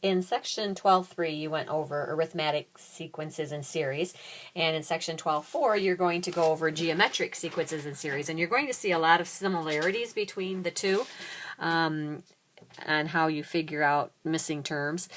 In section 12.3, you went over arithmetic sequences and series, and in section 12.4, you're going to go over geometric sequences and series, and you're going to see a lot of similarities between the two on how you figure out missing terms.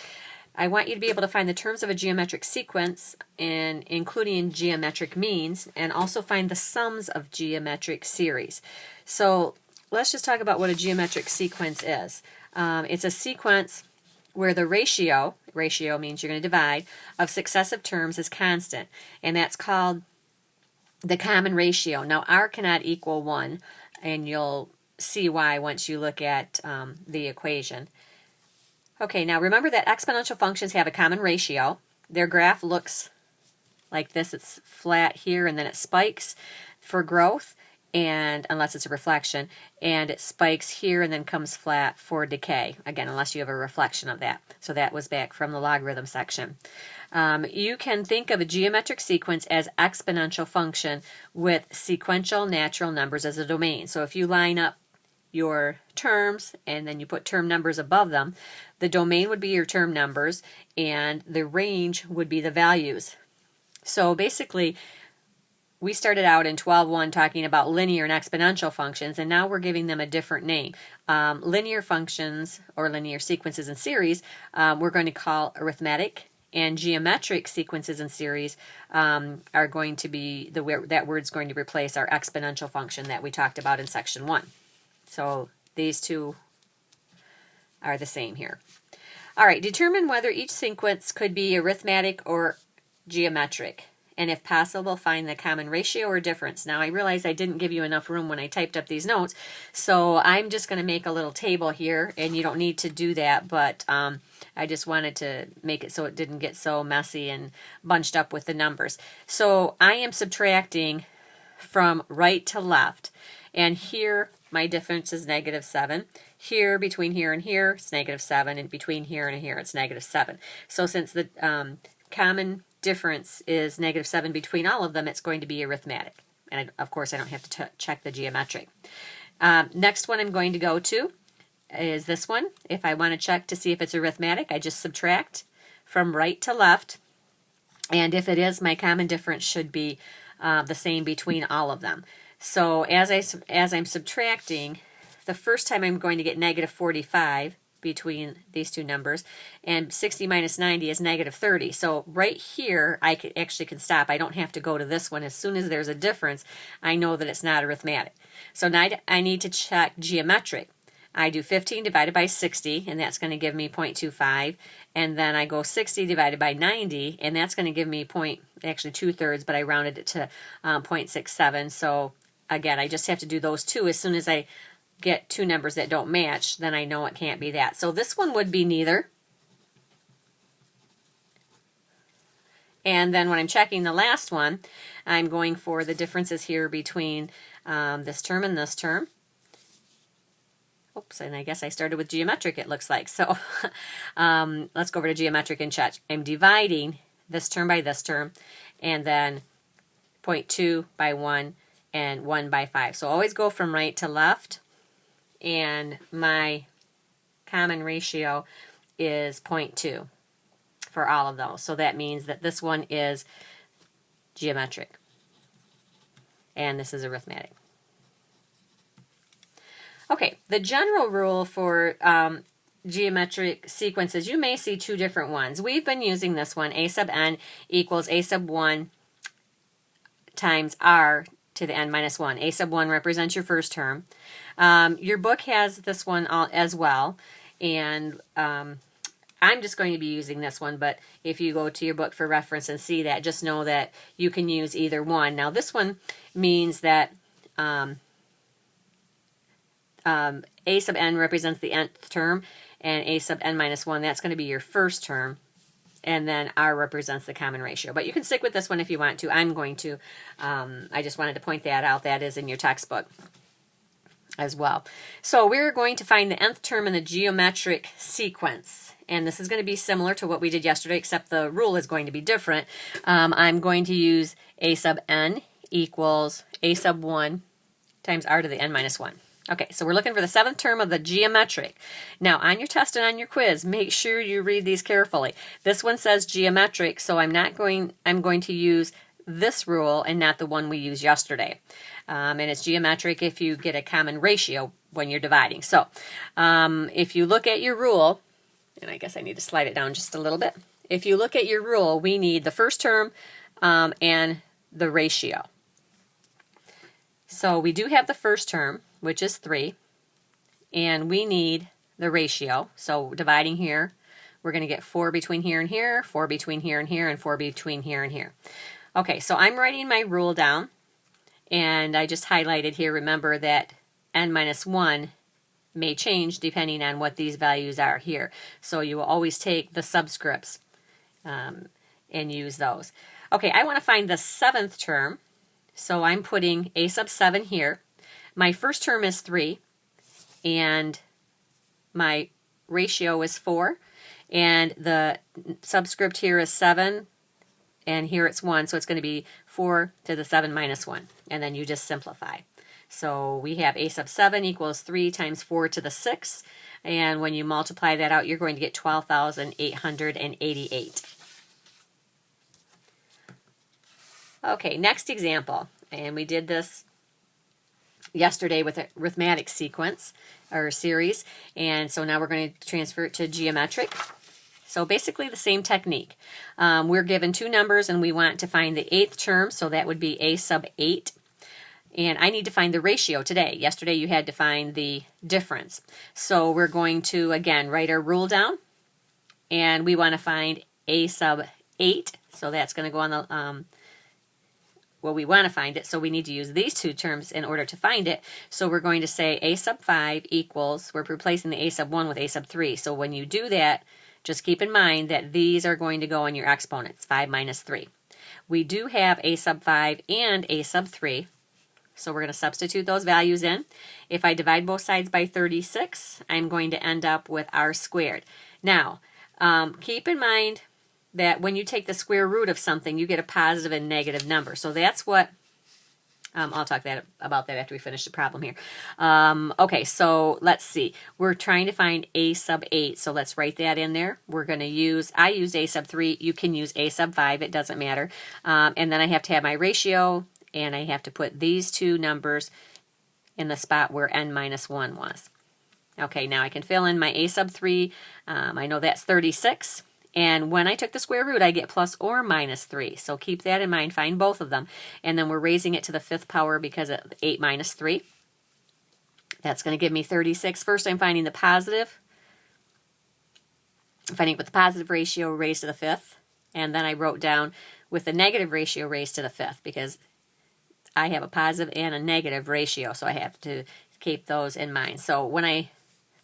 I want you to be able to find the terms of a geometric sequence, and including geometric means, and also find the sums of geometric series. So let's just talk about what a geometric sequence is. It's a sequence where the ratio means you're going to divide, of successive terms is constant, and that's called the common ratio. Now, r cannot equal 1, and you'll see why once you look at the equation. Okay, now remember that exponential functions have a common ratio. Their graph looks like this. It's flat here, and then it spikes for growth, and unless it's a reflection, and it spikes here and then comes flat for decay, again, unless you have a reflection of that. So that was back from the logarithm section. You can think of a geometric sequence as exponential function with sequential natural numbers as a domain. So if you line up your terms and then you put term numbers above them, the domain would be your term numbers and the range would be the values. So basically, we started out in 12.1 talking about linear and exponential functions, and now we're giving them a different name. Linear functions, or linear sequences and series, we're going to call arithmetic, and geometric sequences and series are going to be, that word's going to replace our exponential function that we talked about in section 1. So these two are the same here. All right, determine whether each sequence could be arithmetic or geometric, and if possible, find the common ratio or difference. Now, I realize I didn't give you enough room when I typed up these notes, so I'm just going to make a little table here, and you don't need to do that, but I just wanted to make it so it didn't get so messy and bunched up with the numbers. So I am subtracting from right to left, and here my difference is -7. Here, between here and here, it's -7, and between here and here, it's -7. So since the common difference is -7 between all of them, it's going to be arithmetic. And of course, I don't have to check the geometric. Next one I'm going to go to is this one. If I want to check to see if it's arithmetic, I just subtract from right to left. And if it is, my common difference should be the same between all of them. So as I'm subtracting, the first time I'm going to get -45 between these two numbers, and 60 minus 90 is -30. So right here, I actually can stop. I don't have to go to this one. As soon as there's a difference, I know that it's not arithmetic. So now I need to check geometric. I do 15 divided by 60, and that's going to give me 0.25. And then I go 60 divided by 90, and that's going to give me actually 2/3, but I rounded it to 0.67. So again, I just have to do those two. As soon as I get two numbers that don't match, then I know it can't be that. So this one would be neither. And then when I'm checking the last one, I'm going for the differences here between this term and this term. Oops, and I guess I started with geometric, it looks like. So let's go over to geometric and check. I'm dividing this term by this term, and then 0.2 by 1 and 1 by 5. So always go from right to left, and my common ratio is 0.2 for all of those. So that means that this one is geometric, and this is arithmetic. Okay, the general rule for geometric sequences, you may see two different ones. We've been using this one, a sub n equals a sub 1 times r to the n minus 1. A sub 1 represents your first term. Your book has this one as well, and I'm just going to be using this one, but if you go to your book for reference and see that, just know that you can use either one. Now this one means that a sub n represents the nth term, and a sub n minus 1, that's going to be your first term, and then r represents the common ratio. But you can stick with this one if you want to. I'm going to. I just wanted to point that out. That is in your textbook as well. So we're going to find the nth term in the geometric sequence. And this is going to be similar to what we did yesterday, except the rule is going to be different. I'm going to use a sub n equals a sub 1 times r to the n minus 1. Okay, so we're looking for the 7th term of the geometric. Now, on your test and on your quiz, make sure you read these carefully. This one says geometric, so I'm going to use this rule and not the one we used yesterday. And it's geometric if you get a common ratio when you're dividing. So, if you look at your rule, and I guess I need to slide it down just a little bit. If you look at your rule, we need the first term and the ratio. So we do have the first term, which is 3, and we need the ratio. So dividing here, we're going to get 4 between here and here, 4 between here and here, and 4 between here and here. Okay, so I'm writing my rule down, and I just highlighted here, remember that n minus 1 may change depending on what these values are here. So you will always take the subscripts and use those. Okay, I want to find the 7th term, so I'm putting a sub 7 here. My first term is 3, and my ratio is 4, and the subscript here is 7, and here it's 1, so it's going to be 4 to the 7 minus 1, and then you just simplify. So we have a sub 7 equals 3 times 4 to the 6, and when you multiply that out, you're going to get 12,888. Okay, next example, and we did this yesterday with a arithmetic sequence or series, and so now we're going to transfer it to geometric. So basically the same technique. We're given 2 numbers and we want to find the 8th term, so that would be a sub 8. And I need to find the ratio today. Yesterday you had to find the difference. So we're going to, again, write our rule down, and we want to find a sub 8. So that's going to go on the well, we want to find it, so we need to use these 2 terms in order to find it. So we're going to say a sub 5 equals, we're replacing the a sub 1 with a sub 3. So when you do that, just keep in mind that these are going to go in your exponents, 5 minus 3. We do have a sub 5 and a sub 3, so we're going to substitute those values in. If I divide both sides by 36, I'm going to end up with r squared. Now, keep in mind that when you take the square root of something, you get a positive and negative number. So that's what, I'll talk about that after we finish the problem here. Okay, so let's see. We're trying to find a sub 8, so let's write that in there. We're going to use, I used a sub 3, you can use a sub 5, it doesn't matter. And then I have to have my ratio, and I have to put these 2 numbers in the spot where n minus 1 was. Okay, now I can fill in my a sub 3. I know that's 36. And when I took the square root, I get plus or minus 3. So keep that in mind. Find both of them. And then we're raising it to the 5th power because of 8 minus 3. That's going to give me 36. First, I'm finding the positive. I'm finding it with the positive ratio raised to the 5th. And then I wrote down with the negative ratio raised to the 5th because I have a positive and a negative ratio. So I have to keep those in mind. So when I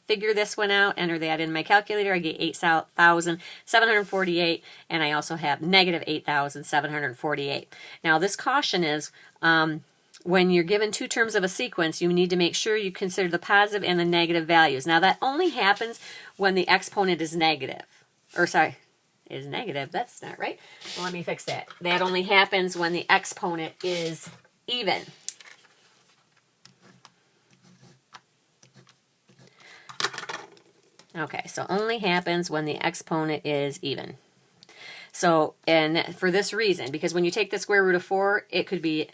figure this one out, enter that in my calculator, I get 8,748, and I also have negative 8,748. Now this caution is, when you're given 2 terms of a sequence, you need to make sure you consider the positive and the negative values. Now that only happens when the exponent is negative. Or sorry, is negative, that's not right. Well, let me fix that. That only happens when the exponent is even. Okay, so only happens when the exponent is even. So, and for this reason, because when you take the square root of 4, it could be,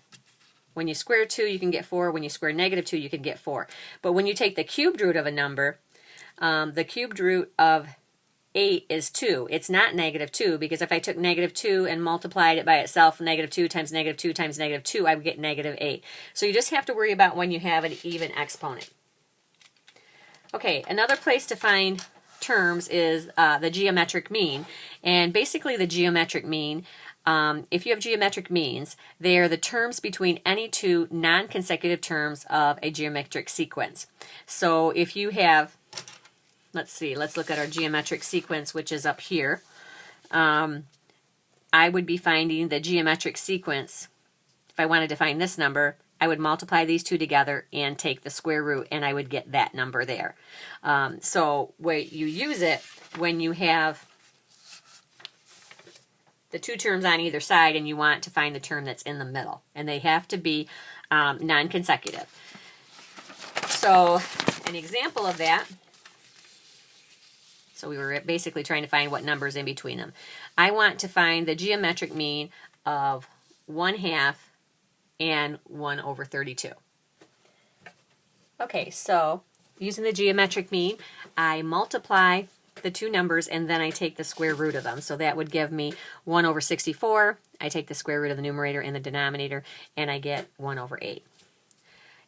when you square 2, you can get 4. When you square negative 2, you can get 4. But when you take the cubed root of a number, the cubed root of 8 is 2. It's not negative 2, because if I took negative 2 and multiplied it by itself, negative 2 times negative 2 times negative 2, I would get negative 8. So you just have to worry about when you have an even exponent. Okay, another place to find terms is the geometric mean. And basically the geometric mean, if you have geometric means, they are the terms between any 2 non-consecutive terms of a geometric sequence. So if you have, let's see, let's look at our geometric sequence, which is up here. I would be finding the geometric sequence. If I wanted to find this number, I would multiply these 2 together and take the square root, and I would get that number there. So where you use it when you have the 2 terms on either side and you want to find the term that's in the middle. And they have to be non-consecutive. So So an example of that, so we were basically trying to find what numbers in between them. I want to find the geometric mean of 1/2 and 1/32. Okay, so using the geometric mean, I multiply the two numbers and then I take the square root of them. So that would give me 1/64. I take the square root of the numerator and the denominator and I get 1/8.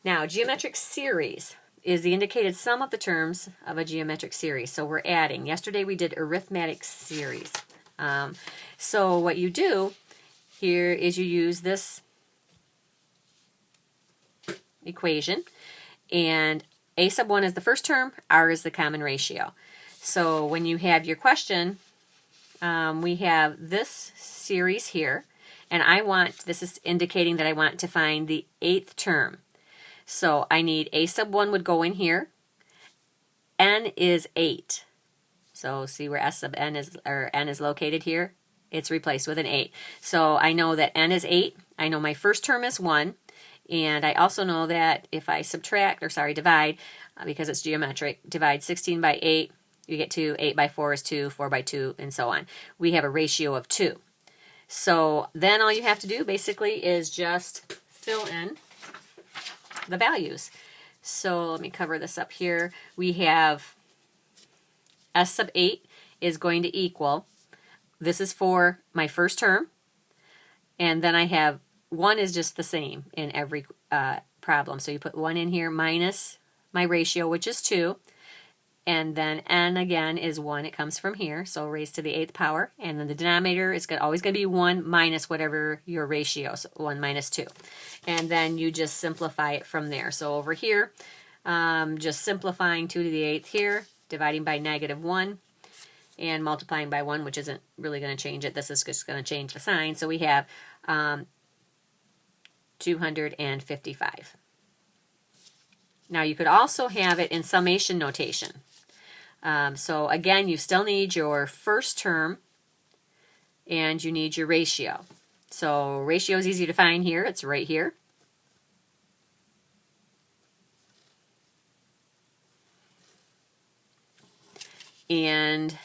Now, geometric series is the indicated sum of the terms of a geometric series. So we're adding. Yesterday we did arithmetic series. So what you do here is you use this equation, and a sub 1 is the first term, r is the common ratio. So when you have your question, we have this series here, and this is indicating that I want to find the 8th term. So I need a sub 1 would go in here. N is 8. So see where S sub n is located here? It's replaced with an 8. So I know that n is 8. I know my first term is 1. And I also know that if I divide, because it's geometric, divide 16 by 8, you get 2. 8 by 4 is 2. 4 by 2, and so on. We have a ratio of 2. So then all you have to do basically is just fill in the values. So let me cover this up here. We have S sub 8 is going to equal, this is for my first term, and then I have 1 is just the same in every problem. So you put 1 in here minus my ratio, which is 2, and then n again is 1. It comes from here, so raised to the 8th power, and then the denominator is always going to be 1 minus whatever your ratio, so 1 minus 2. And then you just simplify it from there. So over here, just simplifying 2 to the 8th here, dividing by -1, and multiplying by 1, which isn't really going to change it. This is just going to change the sign. So we have 255. Now you could also have it in summation notation. So again, you still need your first term and you need your ratio. So ratio is easy to find here. It's right here. And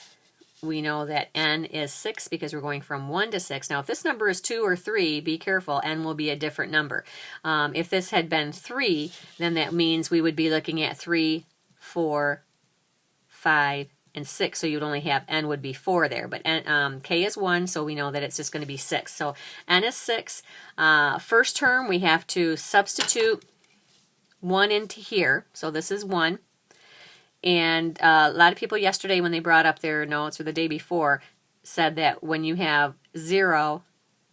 we know that n is 6 because we're going from 1 to 6. Now, if this number is 2 or 3, be careful, n will be a different number. If this had been 3, then that means we would be looking at 3, 4, 5, and 6. So you'd only have n would be 4 there. But k is 1, so we know that it's just going to be 6. So n is 6. First term, we have to substitute 1 into here. So this is 1. And a lot of people yesterday when they brought up their notes, or the day before, said that when you have 0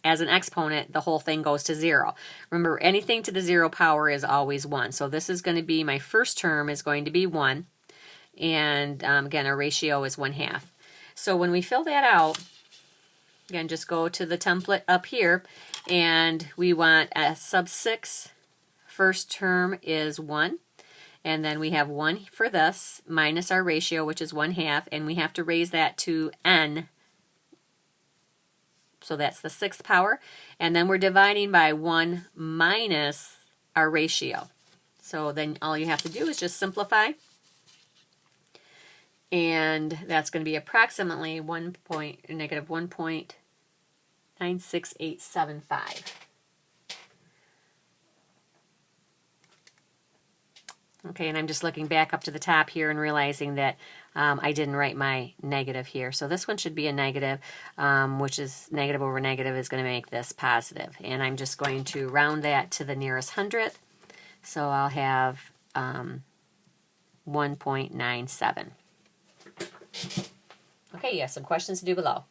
as an exponent, the whole thing goes to 0. Remember, anything to the 0 power is always 1. So this is going to be, my first term is going to be 1. And again, our ratio is 1/2. So when we fill that out, again, just go to the template up here, and we want a sub 6. First term is 1. And then we have 1 for this, minus our ratio, which is 1/2, and we have to raise that to n. So that's the 6th power. And then we're dividing by 1 minus our ratio. So then all you have to do is just simplify. And that's going to be approximately negative 1.96875. Okay, and I'm just looking back up to the top here and realizing that I didn't write my negative here. So this one should be a negative, which is negative over negative is going to make this positive. And I'm just going to round that to the nearest hundredth. So I'll have 1.97. Okay, you have some questions to do below.